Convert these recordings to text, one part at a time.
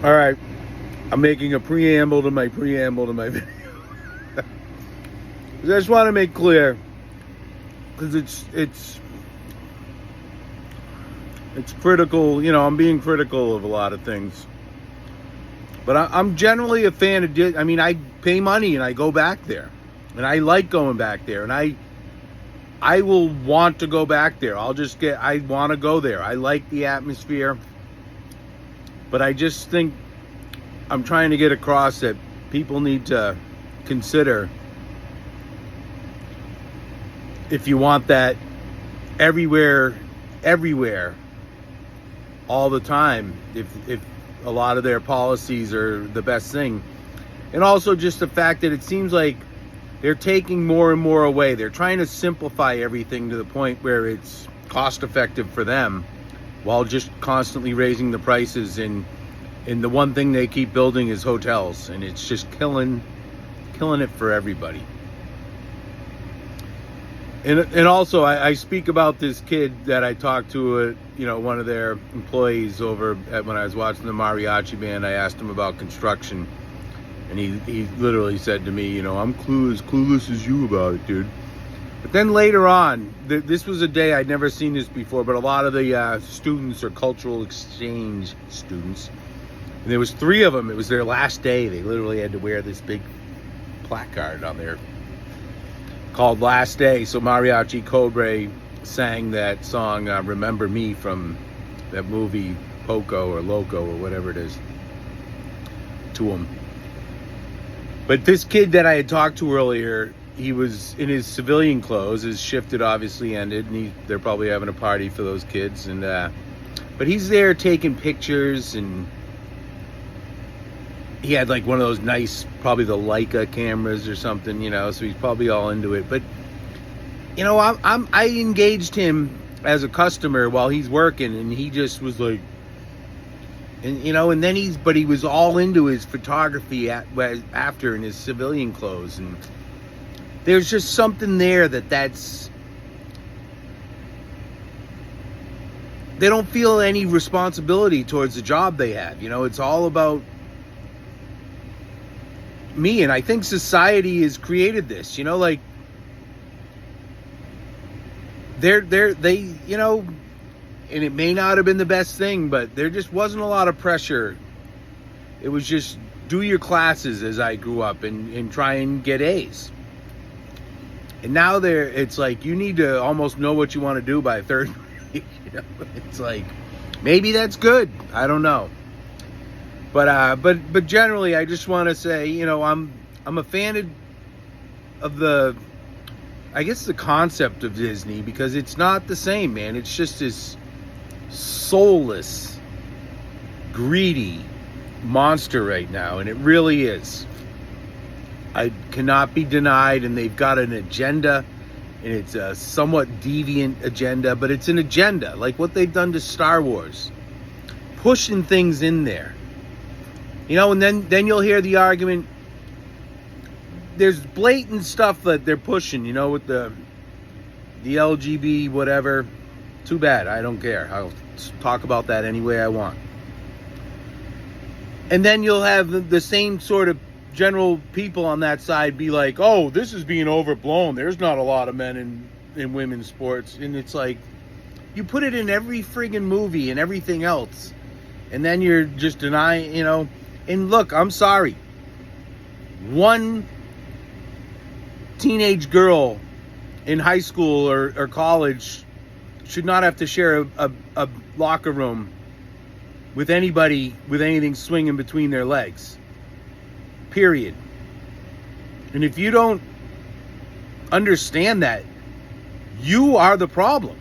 All right, I'm making a preamble to my video. I just want to make clear, because it's critical. You know, I'm being critical of a lot of things, but I'm generally a fan of Disney. I mean, I pay money and I go back there, and I like going back there, and I will want to go back there. I want to go there. I like the atmosphere. But I just think I'm trying to get across that people need to consider, if you want that everywhere, all the time, if a lot of their policies are the best thing. And also just the fact that it seems like they're taking more and more away. They're trying to simplify everything to the point where it's cost effective for them, while just constantly raising the prices, and the one thing they keep building is hotels, and it's just killing it for everybody. And also, I speak about this kid that I talked to, one of their employees over when I was watching the mariachi band. I asked him about construction, and he literally said to me, I'm clueless as you about it, dude. But then later on, this was a day I'd never seen this before, but a lot of the students are cultural exchange students. And there was 3 of them. It was their last day. They literally had to wear this big placard on there called Last Day. So Mariachi Cobre sang that song, Remember Me, from that movie Poco or Loco or whatever it is, to them. But this kid that I had talked to earlier, he was in his civilian clothes. His shift had obviously ended, and they're probably having a party for those kids. And but he's there taking pictures, and he had like one of those nice, probably the Leica cameras or something, so he's probably all into it. But I engaged him as a customer while he's working, and he just was like, and then he was all into his photography after in his civilian clothes. And there's just something there that's, they don't feel any responsibility towards the job they have. It's all about me. And I think society has created this, like they and it may not have been the best thing, but there just wasn't a lot of pressure. It was just do your classes as I grew up and try and get A's. And now it's like you need to almost know what you want to do by 3rd grade. It's like, maybe that's good. I don't know. But generally, I just want to say, I'm a fan of the, I guess, the concept of Disney, because it's not the same, man. It's just this soulless, greedy monster right now, and it really is. I cannot be denied, and they've got an agenda, and it's a somewhat deviant agenda, but it's an agenda, like what they've done to Star Wars, pushing things in there, and then you'll hear the argument. There's blatant stuff that they're pushing, with the LGB whatever. Too bad, I don't care. I'll talk about that any way I want. And then you'll have the same sort of general people on that side be like, oh, this is being overblown. There's not a lot of men in women's sports. And it's like, you put it in every friggin' movie and everything else, and then you're just denying, And look, I'm sorry. One teenage girl in high school or college should not have to share a locker room with anybody with anything swinging between their legs. Period. And if you don't understand that, you are the problem.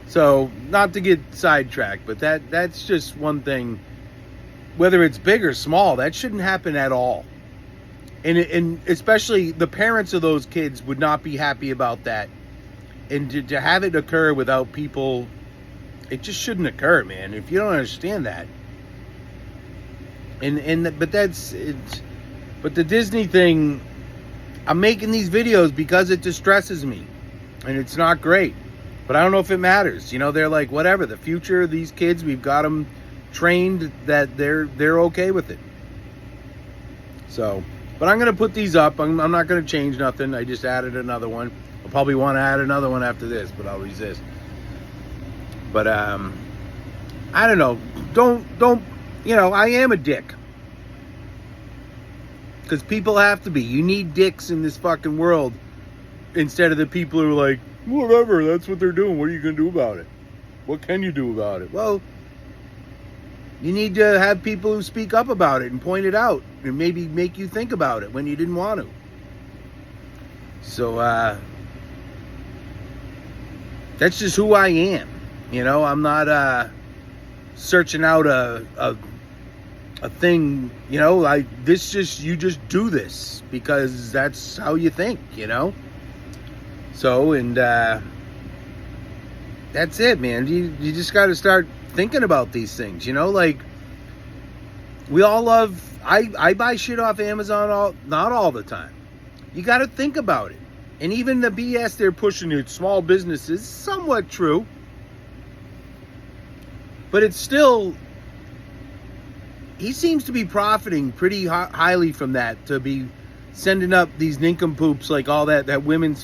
So, not to get sidetracked, but that's just one thing. Whether it's big or small, that shouldn't happen at all. And especially the parents of those kids would not be happy about that. And to have it occur without people, it just shouldn't occur, man. If you don't understand that. But the Disney thing, I'm making these videos because it distresses me. And it's not great. But I don't know if it matters. They're like, whatever, the future of these kids, we've got them trained that they're okay with it. So, but I'm gonna put these up. I'm not gonna change nothing. I just added another one. I'll probably want to add another one after this, but I'll resist. But I don't know. Don't I am a dick. Because people have to be. You need dicks in this fucking world instead of the people who are like, whatever, that's what they're doing. What are you going to do about it? What can you do about it? Well, you need to have people who speak up about it and point it out and maybe make you think about it when you didn't want to. So, that's just who I am. I'm not searching out a thing, you just do this because that's how you think, So, and that's it, man. You just got to start thinking about these things, like we all love, I buy shit off Amazon not all the time. You got to think about it. And even the BS they're pushing at small businesses is somewhat true. But it's still, he seems to be profiting pretty highly from that, to be sending up these nincompoops like all that women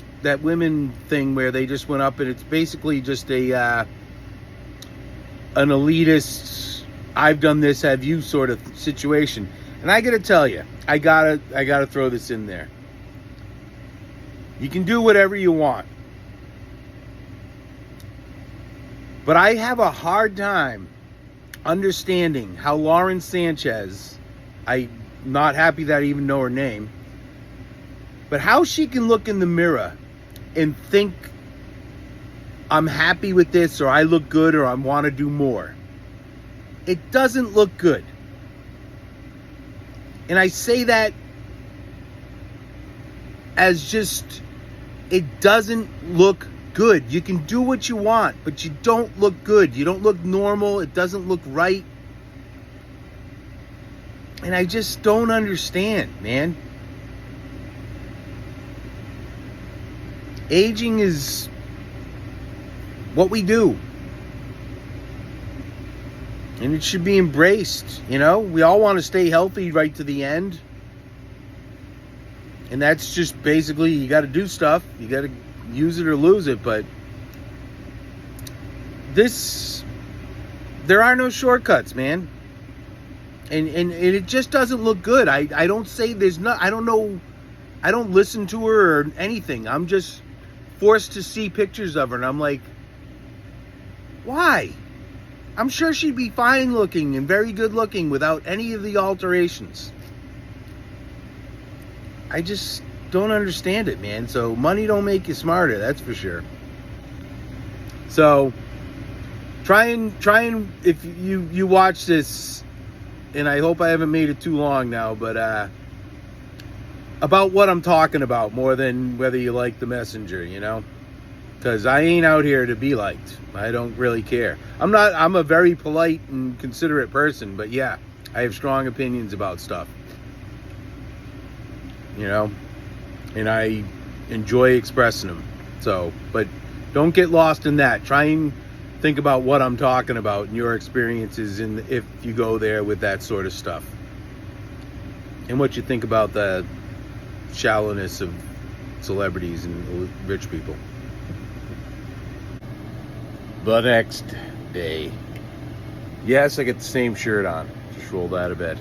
thing where they just went up, and it's basically just an elitist, I've done this, have you sort of situation. And I gotta tell you, I gotta throw this in there. You can do whatever you want. But I have a hard time understanding how Lauren Sanchez, I'm not happy that I even know her name, but how she can look in the mirror and think I'm happy with this, or I look good, or I want to do more. It doesn't look good. And I say that as just, it doesn't look good. You can do what you want, but you don't look good. You don't look normal. It doesn't look right. And I just don't understand, man. Aging is what we do. And it should be embraced, We all want to stay healthy right to the end. And that's just basically, you got to do stuff. You got to use it or lose it. But there are no shortcuts, man. And it just doesn't look good. I don't say there's not, I don't know, I don't listen to her or anything. I'm just forced to see pictures of her, and I'm like, why? I'm sure she'd be fine looking and very good looking without any of the alterations. I just don't understand it, man. So money don't make you smarter, that's for sure. So try and if you watch this, and I hope I haven't made it too long now, but about what I'm talking about more than whether you like the messenger, because I ain't out here to be liked. I don't really care. I'm a very polite and considerate person, but yeah, I have strong opinions about stuff. And I enjoy expressing them. So, but don't get lost in that. Try and think about what I'm talking about and your experiences if you go there with that sort of stuff. And what you think about the shallowness of celebrities and rich people. The next day. Yes, I get the same shirt on. Just rolled out of bed.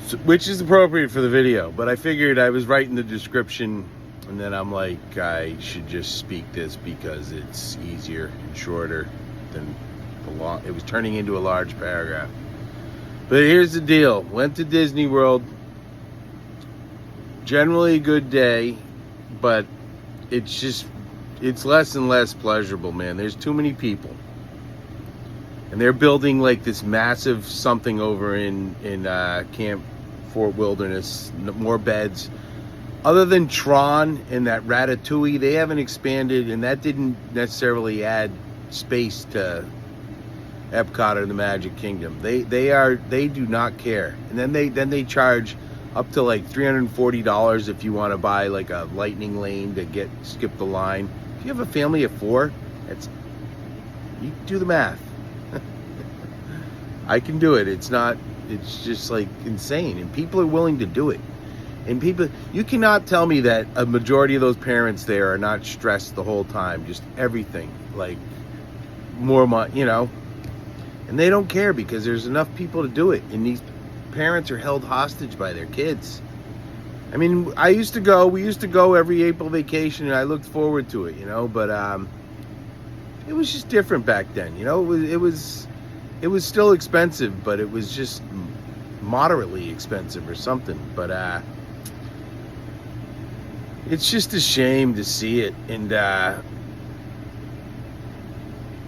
So, which is appropriate for the video, but I figured I was writing the description, and then I'm like, I should just speak this because it's easier and shorter than it was turning into a large paragraph. But here's the deal. Went to Disney World. Generally a good day, but it's less and less pleasurable, man. There's too many people. And they're building like this massive something over in Camp Fort Wilderness, more beds. Other than Tron and that Ratatouille, they haven't expanded, and that didn't necessarily add space to Epcot or the Magic Kingdom. They do not care. And then they charge up to like $340 if you want to buy like a lightning lane to skip the line. If you have a family of 4, you do the math. I can do it. It's just like insane. And people are willing to do it. And people, you cannot tell me that a majority of those parents there are not stressed the whole time. Just everything. Like, more money, And they don't care because there's enough people to do it. And these parents are held hostage by their kids. I mean, we used to go every April vacation, and I looked forward to it, but it was just different back then, it was still expensive, but it was just moderately expensive or something. But it's just a shame to see it. And I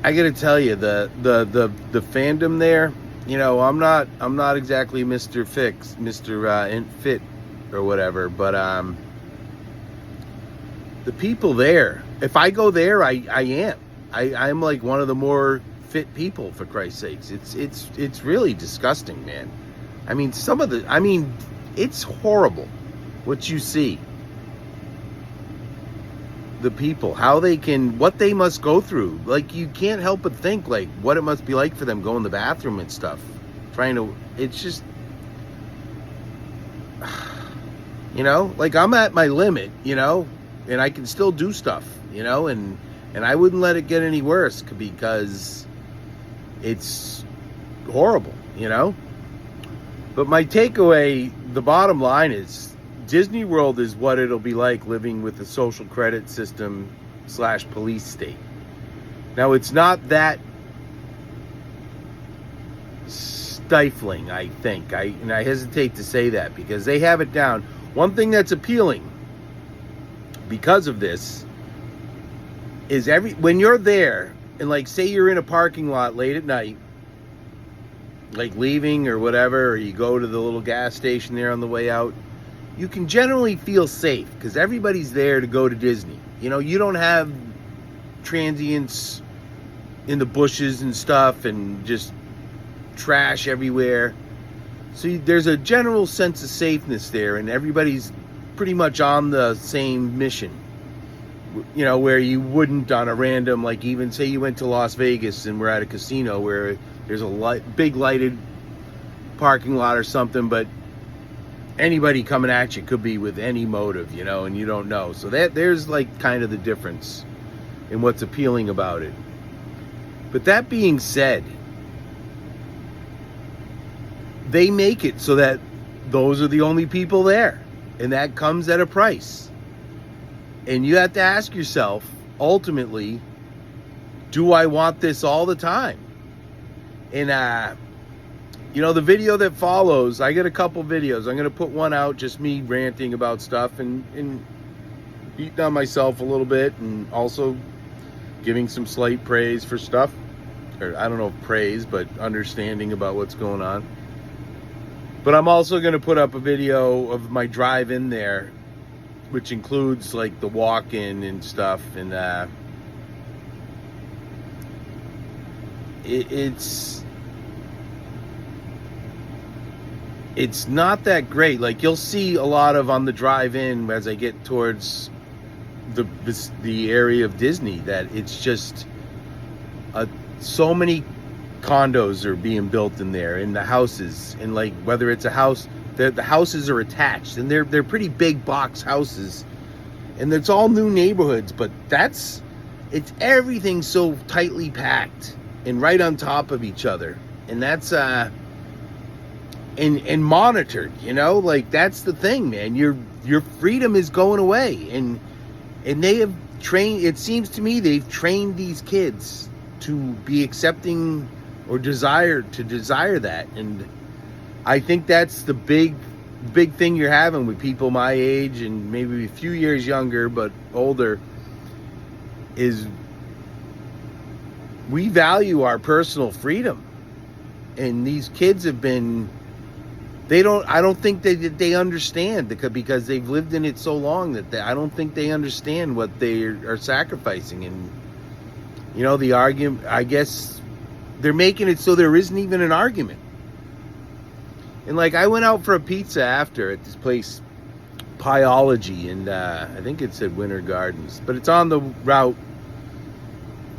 gotta tell you, the fandom there, I'm not exactly Mr. Fit or whatever, but the people there, if I go there, I'm like one of the more fit people, for Christ's sakes. It's really disgusting, man. I mean, it's horrible what you see. The people, what they must go through. Like, you can't help but think, like, what it must be like for them going to the bathroom and stuff. It's just, like, I'm at my limit, and I can still do stuff, and I wouldn't let it get any worse because it's horrible, But my takeaway, the bottom line is, Disney World is what it'll be like living with a social credit system / police state. Now, it's not that stifling, I think. And I hesitate to say that because they have it down. One thing that's appealing because of this is when you're there, and like, say you're in a parking lot late at night, like leaving or whatever, or you go to the little gas station there on the way out, you can generally feel safe because everybody's there to go to Disney. You don't have transients in the bushes and stuff and just trash everywhere. So there's a general sense of safeness there, and everybody's pretty much on the same mission. Where you wouldn't on a random, like, even say you went to Las Vegas and we're at a casino where there's a big lighted parking lot or something, but anybody coming at you could be with any motive, and you don't know. So there's like kind of the difference in what's appealing about it. But that being said, they make it so that those are the only people there, and that comes at a price. And you have to ask yourself, ultimately, do I want this all the time? And the video that follows, I got a couple videos. I'm going to put one out, just me ranting about stuff and beating on myself a little bit, and also giving some slight praise for stuff. Or I don't know if praise, but understanding about what's going on. But I'm also going to put up a video of my drive in there, which includes like the walk-in and stuff. And it's not that great. Like, you'll see a lot of on the drive in as I get towards the area of Disney, that it's just so many condos are being built in there, in the houses, and like, whether it's a house, the houses are attached, and they're pretty big box houses, and it's all new neighborhoods, but it's everything so tightly packed and right on top of each other, and that's and monitored, like, that's the thing, man. Your freedom is going away, and they have trained, it seems to me, they've trained these kids to be accepting or desire that. And I think that's the big thing you're having with people my age and maybe a few years younger but older, is we value our personal freedom. And these kids have been, I don't think they understand, because they've lived in it so long that I don't think they understand what they are sacrificing. And the argument, I guess they're making it so there isn't even an argument. And like, I went out for a pizza after at this place, Pieology, and I think it said Winter Gardens, but it's on the route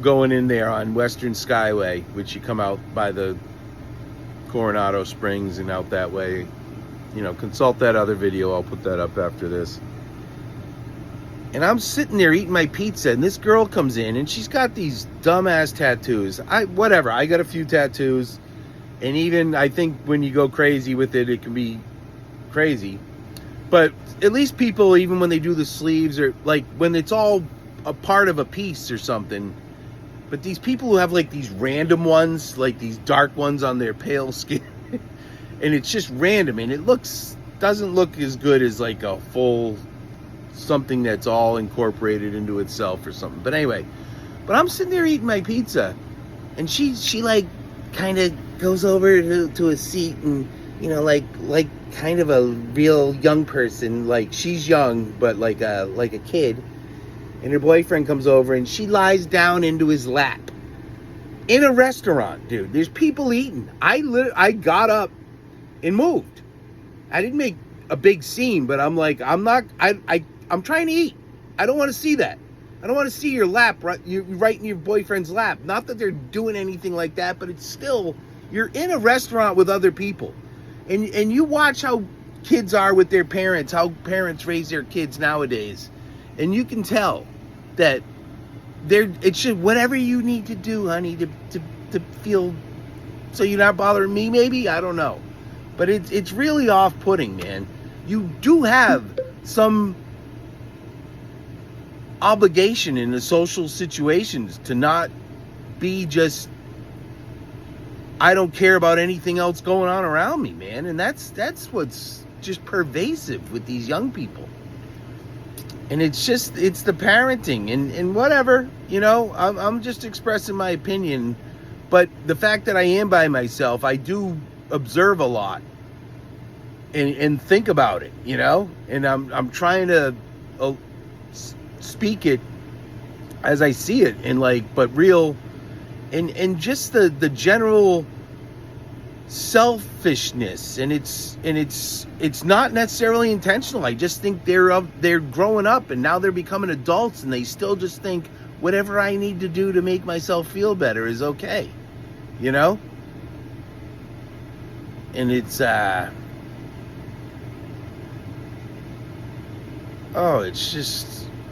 going in there on Western Skyway, which you come out by the Coronado Springs and out that way. You know, consult that other video. I'll put that up after this. And I'm sitting there eating my pizza, and this girl comes in, and she's got these dumbass tattoos. Whatever, I got a few tattoos, and even I think when you go crazy with it, it can be crazy. But at least people, even when they do the sleeves, or like when it's all a part of a piece or something. But these people who have like these random ones, like these dark ones on their pale skin, and it's just random, and it doesn't look as good as like a full something that's all incorporated into itself or something. But anyway, I'm sitting there eating my pizza, and she like kind of goes over to a seat, and you know, like kind of a real young person, like she's young but like a kid, and her boyfriend comes over, and she lies down into his lap in a restaurant, dude. There's people eating. I got up and moved. I didn't make a big scene, but I'm like, I'm trying to eat. I don't want to see that. I don't want to see your lap right in your boyfriend's lap. Not that they're doing anything like that, but it's still, you're in a restaurant with other people. And you watch how kids are with their parents, how parents raise their kids nowadays. And you can tell that it should, whatever you need to do, honey, to feel, so you're not bothering me, maybe? I don't know. But it's really off-putting, man. You do have some obligation in the social situations to not be just, I don't care about anything else going on around me, man. And that's what's just pervasive with these young people. And it's the parenting and whatever, you know, I'm just expressing my opinion. But the fact that I am by myself, I do observe a lot and think about it, you know, and I'm trying to speak it as I see it, and like, but real, and just the general selfishness, and it's not necessarily intentional. I just think they're growing up, and now they're becoming adults, and they still just think whatever I need to do to make myself feel better is okay, you know. And it's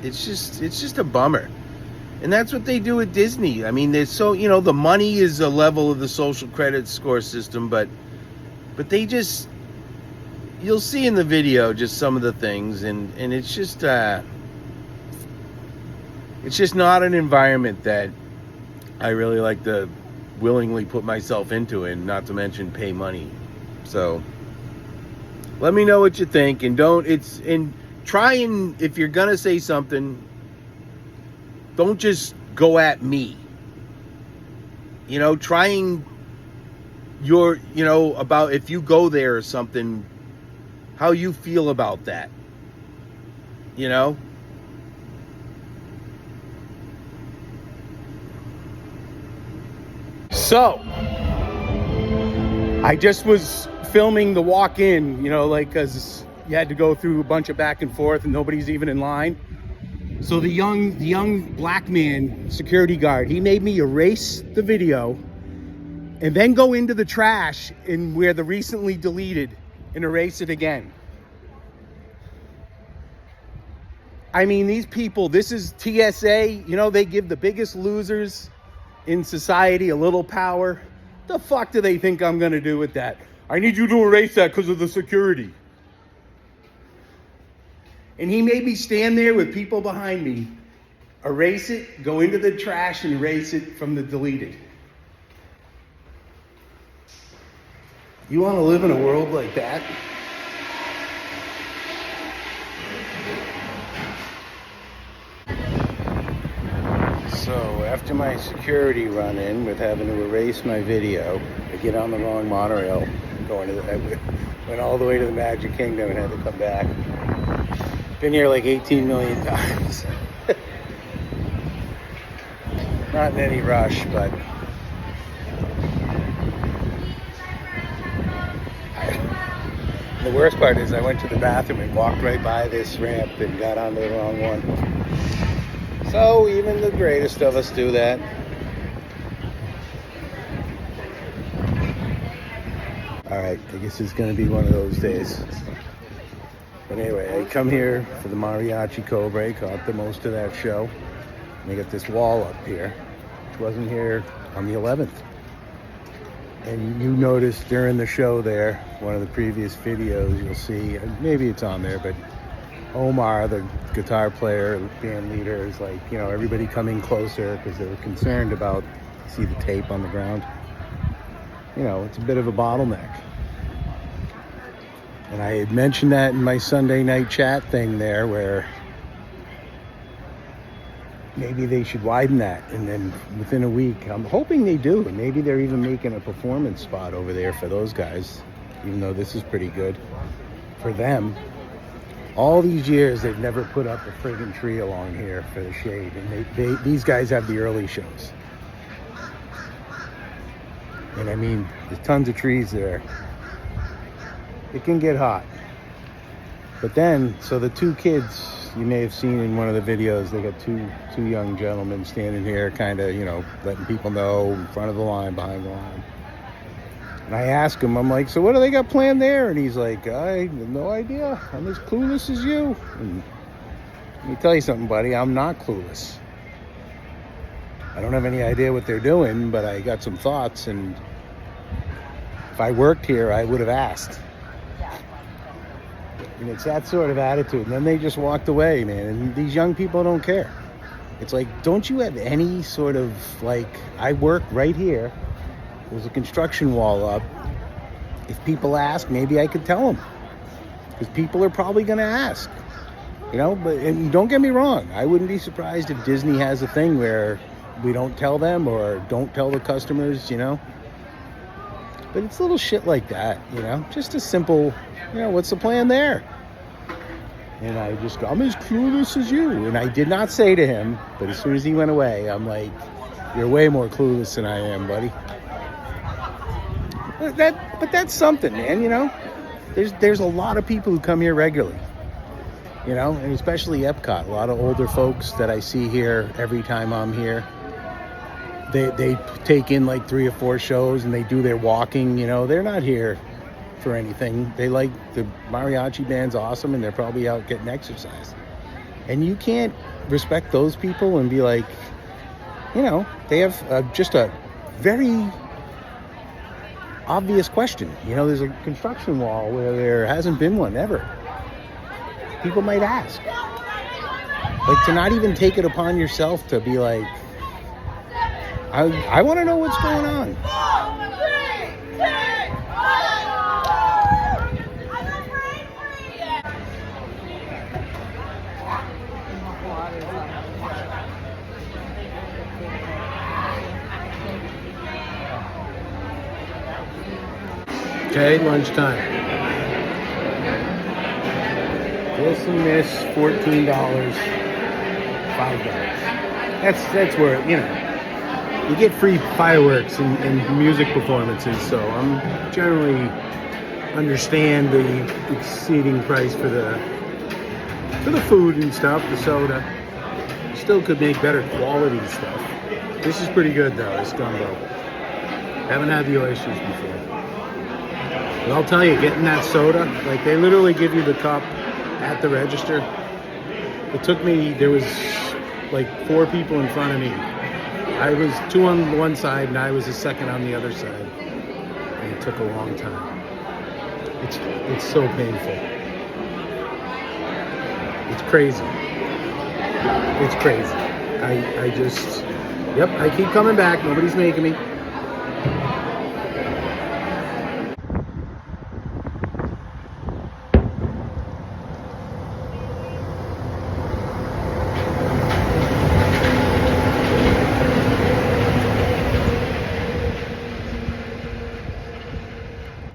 it's just a bummer. And that's what they do at Disney. I mean, there's so, you know, the money is a level of the social credit score system, but they just, you'll see in the video just some of the things, and it's just not an environment that I really like to willingly put myself into, and not to mention pay money. So let me know what you think, and try and, if you're gonna say something, don't just go at me. You know, trying about if you go there or something, how you feel about that. You know? So, I just was filming the walk-in, you know, like, because you had to go through a bunch of back and forth and nobody's even in line. So the young black man, security guard, he made me erase the video and then go into the trash in where the recently deleted and erase it again. I mean, these people, this is TSA, you know, they give the biggest losers in society a little power. The fuck do they think I'm gonna do with that? I need you to erase that because of the security. And he made me stand there with people behind me, erase it, go into the trash and erase it from the deleted. You want to live in a world like that? So after my security run-in with having to erase my video, I get on the wrong monorail, went all the way to the Magic Kingdom and had to come back. Been here like 18 million times. Not in any rush, but the worst part is I went to the bathroom and walked right by this ramp and got onto the wrong one. So even the greatest of us do that. All right, I guess it's going to be one of those days. But anyway, I come here for the Mariachi Cobre, caught the most of that show. And they got this wall up here, which wasn't here on the 11th. And you noticed during the show there, one of the previous videos, you'll see, maybe it's on there, but Omar, the guitar player, band leader, is like, you know, everybody coming closer because they were concerned about, see the tape on the ground? You know, it's a bit of a bottleneck. And I had mentioned that in my Sunday night chat thing there, where maybe they should widen that. And then within a week, I'm hoping they do. And maybe they're even making a performance spot over there for those guys, even though this is pretty good for them. All these years, they've never put up a friggin' tree along here for the shade. And these guys have the early shows. And I mean, there's tons of trees there. It can get hot. But then, so the two kids you may have seen in one of the videos, they got two young gentlemen standing here kind of, you know, letting people know in front of the line, behind the line. And I ask him, I'm like, so what do they got planned there? And he's like, I have no idea. I'm as clueless as you. And let me tell you something, buddy, I'm not clueless. I don't have any idea what they're doing, but I got some thoughts, and if I worked here, I would have asked. And it's that sort of attitude. And then they just walked away, man. And these young people don't care. It's like, don't you have any sort of, like, I work right here. There's a construction wall up. If people ask, maybe I could tell them. Because people are probably going to ask. You know, but and don't get me wrong. I wouldn't be surprised if Disney has a thing where we don't tell them or don't tell the customers, you know. But it's little shit like that, you know. Just a simple, you know, what's the plan there? And I just go, I'm as clueless as you. And I did not say to him, but as soon as he went away, I'm like, you're way more clueless than I am, buddy. But that's something, man, you know. There's a lot of people who come here regularly, you know, and especially Epcot. A lot of older folks that I see here every time I'm here. They take in like 3 or 4 shows and they do their walking, you know. They're not here for anything. They like the mariachi band's awesome and they're probably out getting exercise. And you can't respect those people and be like, you know, they have just a very obvious question. You know, there's a construction wall where there hasn't been one ever. People might ask. Like, to not even take it upon yourself to be like, I want to know what's going on. Okay, lunchtime. This and this, $14, $5. That's where, you know, you get free fireworks and music performances, so I'm generally understand the exceeding price for the food and stuff, the soda. Still could make better quality stuff. This is pretty good though, this gumbo. Haven't had the oysters before. But I'll tell you, getting that soda, like they literally give you the cup at the register. It took me, there was like 4 people in front of me. I was 2 on one side and I was the second on the other side. And it took a long time. It's so painful. It's crazy. It's crazy. I just, yep, I keep coming back. Nobody's making me.